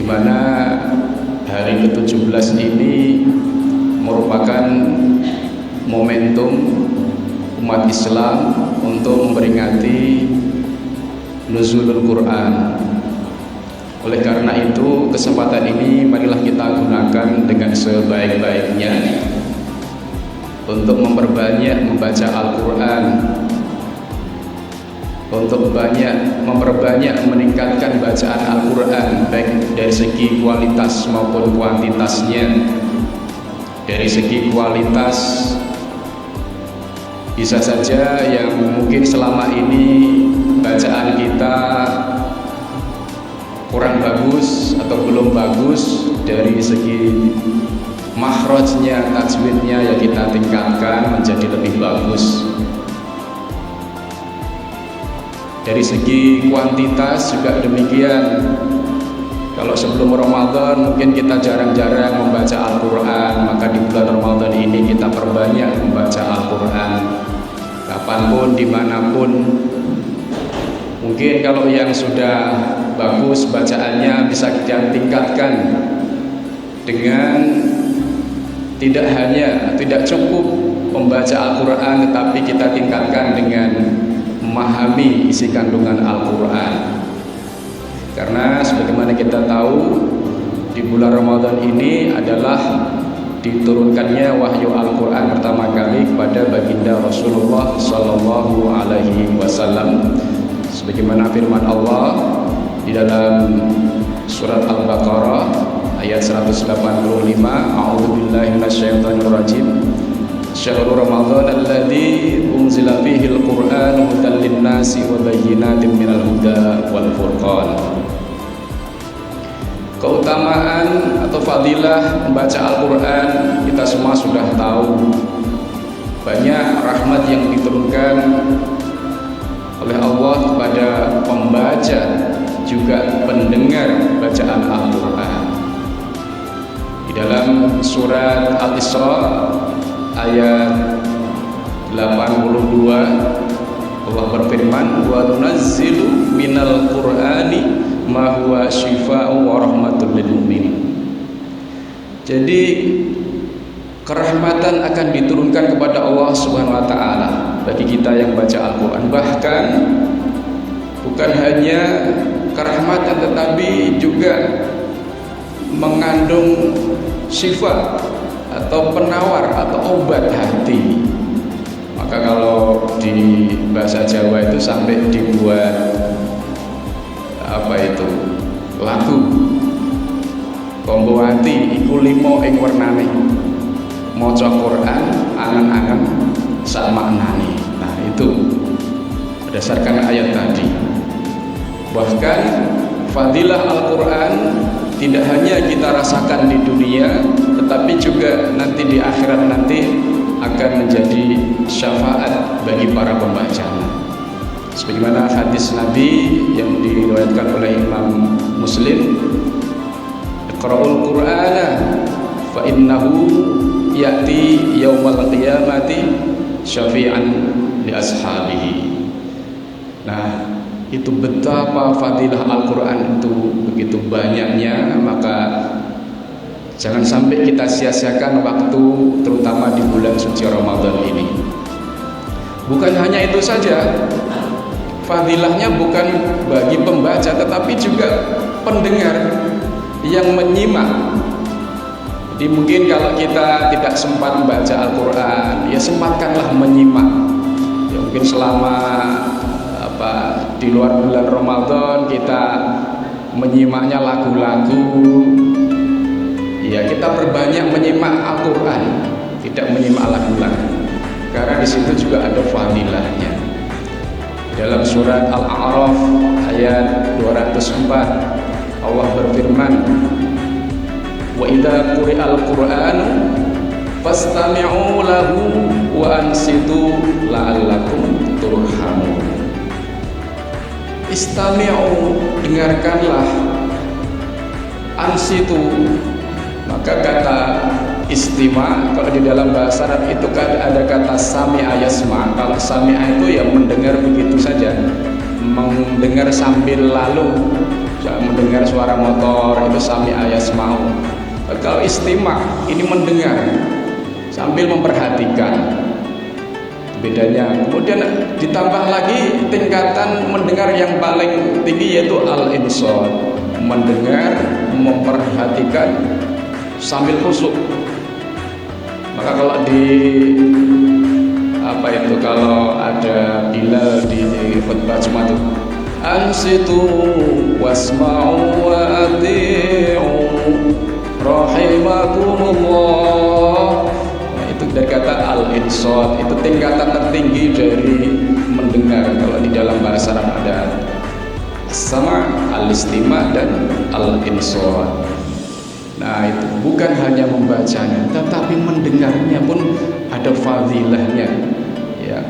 mana hari ke-17 ini merupakan momentum umat Islam untuk memperingati nuzulul Quran. Oleh karena itu, kesempatan ini marilah kita gunakan dengan sebaik-baiknya untuk memperbanyak membaca Al-Quran, untuk memperbanyak meningkatkan bacaan Al-Quran, baik dari segi kualitas maupun kuantitasnya. Dari segi kualitas, bisa saja yang mungkin selama ini bacaan kita kurang bagus atau belum bagus, dari segi makhrajnya, tajwidnya ya kita tingkatkan menjadi lebih bagus. Dari segi kuantitas juga demikian. Kalau sebelum Ramadan mungkin kita jarang-jarang membaca Al-Quran, maka di bulan Ramadan ini kita perbanyak membaca Al-Quran. Kapanpun, dimanapun. Mungkin kalau yang sudah bagus bacaannya bisa kita tingkatkan dengan tidak cukup membaca Al-Quran, tetapi kita tingkatkan dengan memahami isi kandungan Al-Quran. Karena sebagaimana kita tahu, di bulan Ramadan ini adalah diturunkannya wahyu Al-Quran pertama kali kepada baginda Rasulullah Sallallahu Alaihi Wasallam, sebagaimana firman Allah di dalam surat Al-Baqarah ayat 185, A'udzubillahi minasyaitonirrajim. Syahrul Ramadan alladzi unzila fihi al-Qur'an hudan lin-nasi wa bayyinatin minal huda wal furqan. Keutamaan atau fadilah membaca Al-Quran kita semua sudah tahu. Banyak rahmat yang diturunkan oleh Allah kepada pembaca juga pendengar bacaan Al-Quran. Di dalam surat Al-Isra ayat 82 Allah berfirman, wa nunazzilu minal Qur'ani ma huwa syifaa'u wa rahmatul lil mu'minin. Jadi kerahmatan akan diturunkan kepada Allah Subhanahu wa taala bagi kita yang baca Al-Qur'an. Bahkan bukan hanya kerahmatan tetapi juga mengandung syifa atau penawar atau obat hati. Maka kalau di bahasa Jawa itu sampai dibuat lagu Kombo hati iku limo ing wernane, maca Quran angen-angen sak maknane. Nah, itu berdasarkan ayat tadi. Bahkan fadilah Al-Quran tidak hanya kita rasakan di dunia, tetapi juga nanti di akhirat nanti akan menjadi syafaat bagi para pembacanya. Sebagaimana hadis Nabi yang diriwayatkan oleh Imam Muslim, Iqra'ul Qur'ana fa innahu ya'ti yaumal qiyamati syafi'an li ashabihi. Nah, itu betapa fadilah Al-Quran itu begitu banyaknya, maka jangan sampai kita sia-siakan waktu, terutama di bulan suci Ramadan ini. Bukan hanya itu saja, fadilahnya bukan bagi pembaca tetapi juga pendengar yang menyimak. Jadi mungkin kalau kita tidak sempat membaca Al-Quran, ya sempatkanlah menyimak. Ya mungkin selama di luar bulan Ramadan kita menyimaknya lagu-lagu, ya kita perbanyak menyimak Al-Quran, tidak menyimak lagu-lagu, karena di situ juga ada fadilahnya. Dalam surat Al-A'raf ayat 204 Allah berfirman, wa idza quri'al Qur'anu fastami'u lahu wa ansitu la'allakum turhamun. Istami'u, dengarkanlah, ansitu, maka kata istima kalau di dalam bahasa Arab itu kan ada kata sami'a yasma. Kalau sami'a itu ya mendengar begitu saja, mendengar sambil lalu. mendengar suara motor itu sami ayasma'u. Kalau istima' ini mendengar sambil memperhatikan, bedanya. Kemudian ditambah lagi tingkatan mendengar yang paling tinggi yaitu al-insat, mendengar, memperhatikan sambil khusyuk. Maka kalau kalau ada Bilal di khutbah Jumat itu, ansitu wasma'u wa ati'u rahimakumullah. Nah, itu dari kata al-insat, itu tingkatan tertinggi dari mendengar. Kalau di dalam bahasa Arab ada sama al-istima' dan al-insat. Nah, itu bukan hanya membacanya, tetapi mendengarnya pun ada fadilahnya. Ya,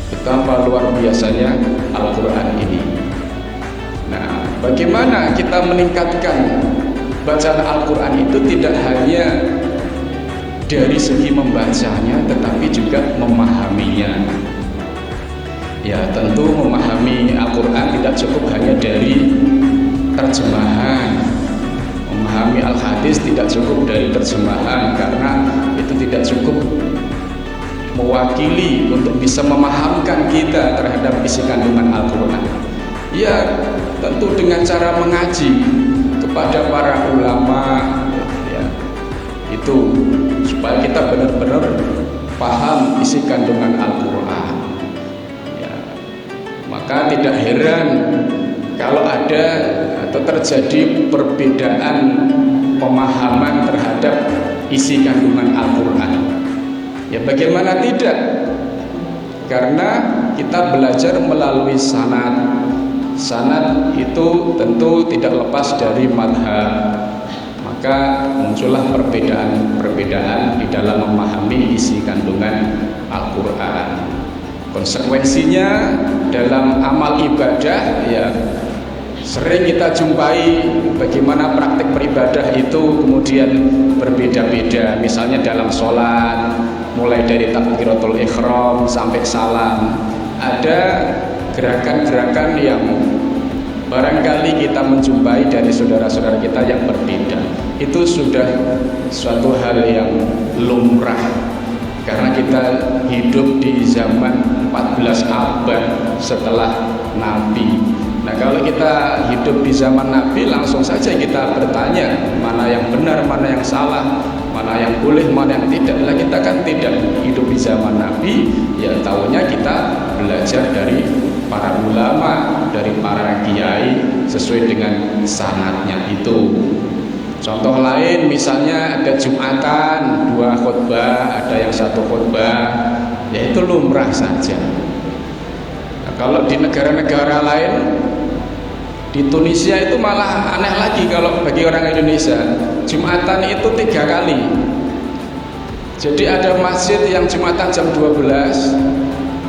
betapa luar biasanya Al-Quran ini. Nah, bagaimana kita meningkatkan bacaan Al-Quran itu tidak hanya dari segi membacanya, tetapi juga memahaminya. Ya, tentu memahami Al-Quran tidak cukup hanya dari terjemahan. Memahami Al-Hadis tidak cukup dari terjemahan, karena itu tidak cukup mewakili untuk bisa memahamkan kita terhadap isi kandungan Al-Quran. Ya, tentu dengan cara mengaji kepada para ulama, ya, itu supaya kita benar-benar paham isi kandungan Al-Quran. Ya, maka tidak heran kalau ada atau terjadi perbedaan pemahaman terhadap isi kandungan Al-Quran. Ya, bagaimana tidak? Karena kita belajar melalui sanad. Sanad itu tentu tidak lepas dari madhab. Maka muncullah perbedaan di dalam memahami isi kandungan Al-Quran. Konsekuensinya dalam amal ibadah, ya, sering kita jumpai bagaimana praktik beribadah itu kemudian berbeda-beda. Misalnya dalam sholat, mulai dari takbiratul ihram sampai salam, ada gerakan-gerakan yang barangkali kita menjumpai dari saudara-saudara kita yang berbeda. Itu sudah suatu hal yang lumrah, karena kita hidup di zaman 14 abad setelah Nabi. Nah, kalau kita hidup di zaman Nabi, langsung saja kita bertanya mana yang benar, mana yang salah, mana yang boleh, mana yang tidak. Nah, kita kan tidak hidup di zaman Nabi, ya tahunya kita belajar dari para ulama, dari para kiai sesuai dengan sanadnya itu. Contoh lain, misalnya ada Jumatan 2 khutbah, ada yang 1 khutbah, ya itu lumrah saja. Nah, kalau di negara-negara lain, di Tunisia itu malah aneh lagi kalau bagi orang Indonesia. Jumatan itu 3 kali. Jadi ada masjid yang Jumatan jam 12,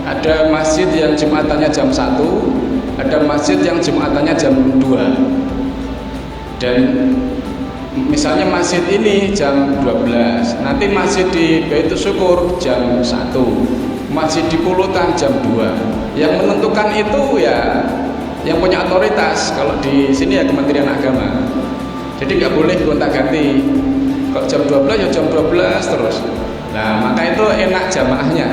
ada masjid yang Jumatannya jam 1, ada masjid yang Jumatannya jam 2. Dan misalnya masjid ini jam 12, nanti masjid di Baitul Syukur jam 1, masjid di Pulutan jam 2. Yang menentukan itu ya yang punya otoritas. Kalau di sini ya Kementerian Agama. Jadi nggak boleh gonta-ganti. Kalau jam 12 ya jam 12 terus. Nah, maka itu enak jamaahnya.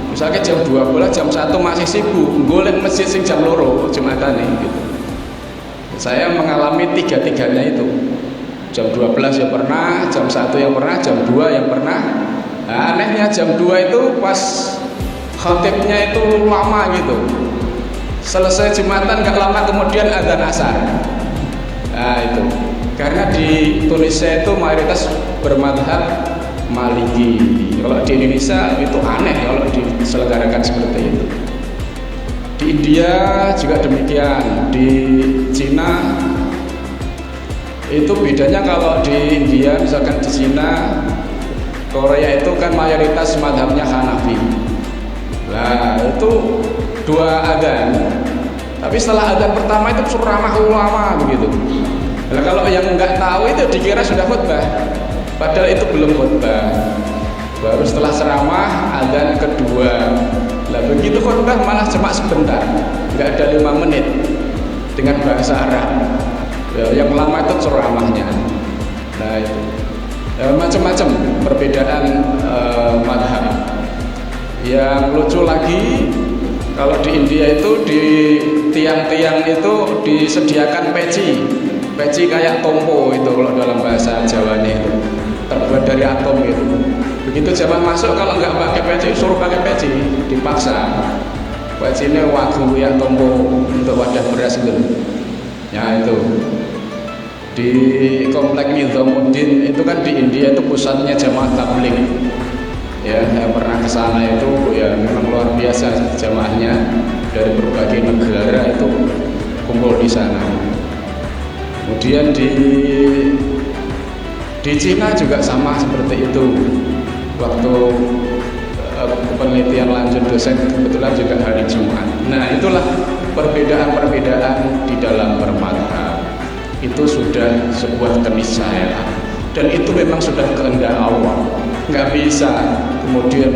Misalnya jam 12, jam 1 masih sibuk, golek masjid sing jam 2 Jumatan gitu. Saya mengalami tiga-tiganya itu. Jam 12 ya pernah, jam 1 yang pernah, jam 2 yang pernah. Nah, anehnya jam 2 itu pas khatibnya itu lama gitu. Selesai Jumatan gak lama kemudian adzan asar. Nah, itu. Karena di Tunisia itu mayoritas bermadhab Maliki. Kalau di Indonesia itu aneh kalau diselenggarakan seperti itu. Di India juga demikian. Di Cina itu bedanya, kalau di India misalkan di Cina, Korea itu kan mayoritas madhabnya Hanafi. Nah, itu 2 adzan, tapi setelah adzan pertama itu ceramah ulama begitu. Nah, kalau yang nggak tahu itu dikira sudah khutbah, padahal itu belum khutbah. Baru setelah ceramah adzan kedua. Nah, begitu khutbah malah cuma sebentar, nggak ada 5 menit dengan bahasa Arab. Ya, yang lama itu ceramahnya. Nah itu macam-macam perbedaan madhab. Yang lucu lagi, kalau di India itu di tiang-tiang itu disediakan peci kayak tompo itu kalau dalam bahasa Jawanya itu terbuat dari atom gitu. Begitu zaman masuk kalau nggak pakai peci suruh pakai peci, dipaksa. Peci ini wagu yang tompo untuk wadah beras itu. Ya itu di komplek Nizamuddin itu kan di India itu pusatnya jamaah tabligh. Ya, saya pernah ke sana itu ya memang luar biasa jamaahnya dari berbagai negara itu kumpul di sana. Kemudian di Cina juga sama seperti itu. Waktu penelitian lanjut dosen kebetulan juga hari Jumat. Nah, itulah perbedaan-perbedaan di dalam bermadhab. Itu sudah sebuah keniscayaan dan itu memang sudah kehendak Allah. Nggak bisa kemudian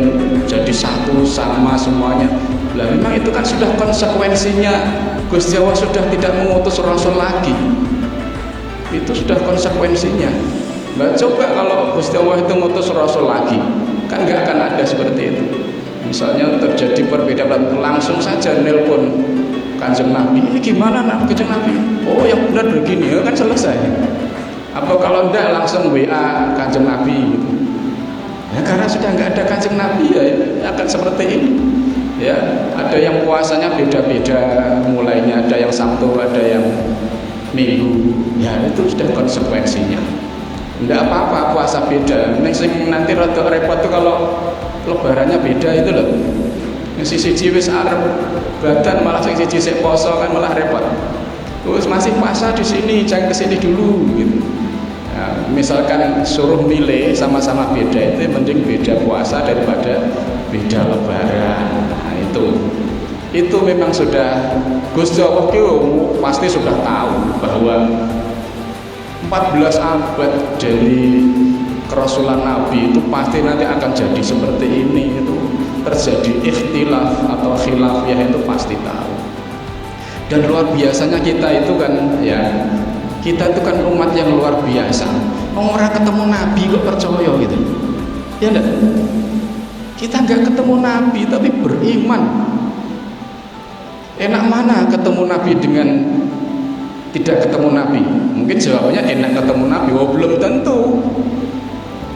jadi satu sama semuanya. Lah memang itu kan sudah konsekuensinya. Gusti Allah sudah tidak mengutus Rasul lagi. Itu sudah konsekuensinya. Nah, coba kalau Gusti Allah itu mengutus Rasul lagi, kan nggak akan ada seperti itu. Misalnya terjadi perbedaan, langsung saja nelpon Kanjeng Nabi, ini gimana nak Kanjeng Nabi? Oh yang benar begini, ya kan selesai. Apa kalau enggak langsung WA Kanjeng Nabi gitu. Ya karena sudah nggak ada Kanjeng Nabi ya akan seperti ini. Ya, ada yang puasanya beda-beda, mulainya ada yang Sabtu, ada yang Minggu. Ya itu sudah konsekuensinya. Enggak apa-apa puasa beda. Nanti rada repot tuh kalau lebarannya beda itu loh. Yang siji wis arep badan malah sing siji sik poso kan malah repot. Terus masih puasa di sini, jangan ke sini dulu gitu. Nah, misalkan suruh milih sama-sama beda itu mending beda puasa daripada beda lebaran. Nah, itu memang sudah Gusti Allah pasti sudah tahu bahwa 14 abad dari kerasulan Nabi itu pasti nanti akan jadi seperti ini, itu terjadi ikhtilaf atau khilafiyah itu pasti tahu. Dan luar biasanya kita itu kan ya, kita itu kan umat yang luar biasa. Orang ketemu Nabi kok percaya gitu. Ya enggak? Kita enggak ketemu Nabi tapi beriman. Enak mana ketemu Nabi dengan tidak ketemu Nabi? Mungkin jawabannya enak ketemu Nabi. Oh belum tentu.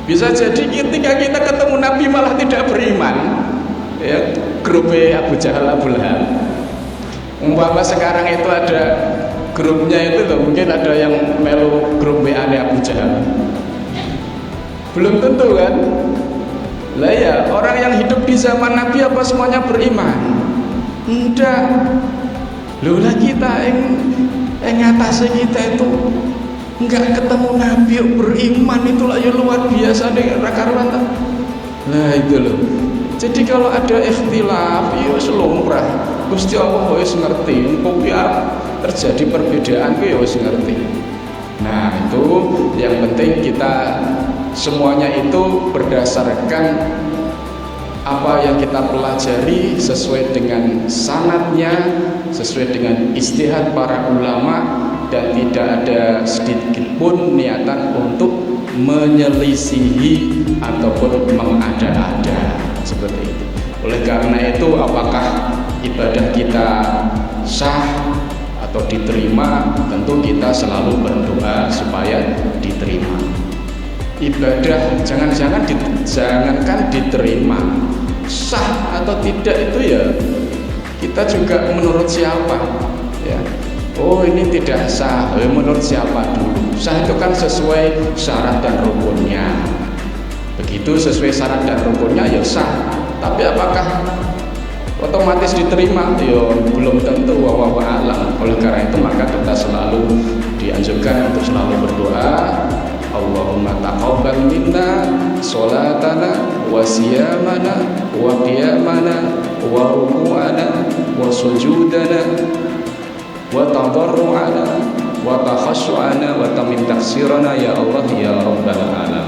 Bisa jadi ketika kita ketemu Nabi malah tidak beriman. Ya, grup Abu Jahal Abu Lahab. Umpama sekarang itu ada grupnya itu loh, mungkin ada yang melu grup WA Abu Jahal. Belum tentu kan? Lah ya, orang yang hidup di zaman Nabi apa semuanya beriman? Enggak. Loh lah kita yang ngatasi kita itu enggak ketemu Nabi beriman, itulah ya luar biasa dengan rakaruan. Nah itu loh. Jadi kalau ada ikhtilaf, ya selumrah. Gusti Allah wis ngerti, kok terjadi perbedaan ya wis ngerti. Nah, itu yang penting kita semuanya itu berdasarkan apa yang kita pelajari sesuai dengan sanadnya, sesuai dengan ijtihad para ulama, dan tidak ada sedikit pun niatan untuk menyelisihi ataupun mengada-ada seperti itu. Oleh karena itu, apakah ibadah kita sah atau diterima? Tentu kita selalu berdoa supaya diterima. Ibadah jangankan diterima, sah atau tidak itu ya kita juga menurut siapa ya. Oh ini tidak sah, menurut siapa dulu? Sah itu kan sesuai syarat dan rukunnya. Begitu sesuai syarat dan rukunnya ya sah. Tapi apakah otomatis diterima? Ya belum tentu, wallahu a'lam. Oleh karena itu maka kita selalu dianjurkan untuk selalu berdoa, Allahumma taqabbal minna sholatana wa siyamana wa qiyamana wa ruku'ana wa sujudana wa tadarru'ana wa takhashu'ana wa tamin taksirana ya Allah ya Rabbal alamin.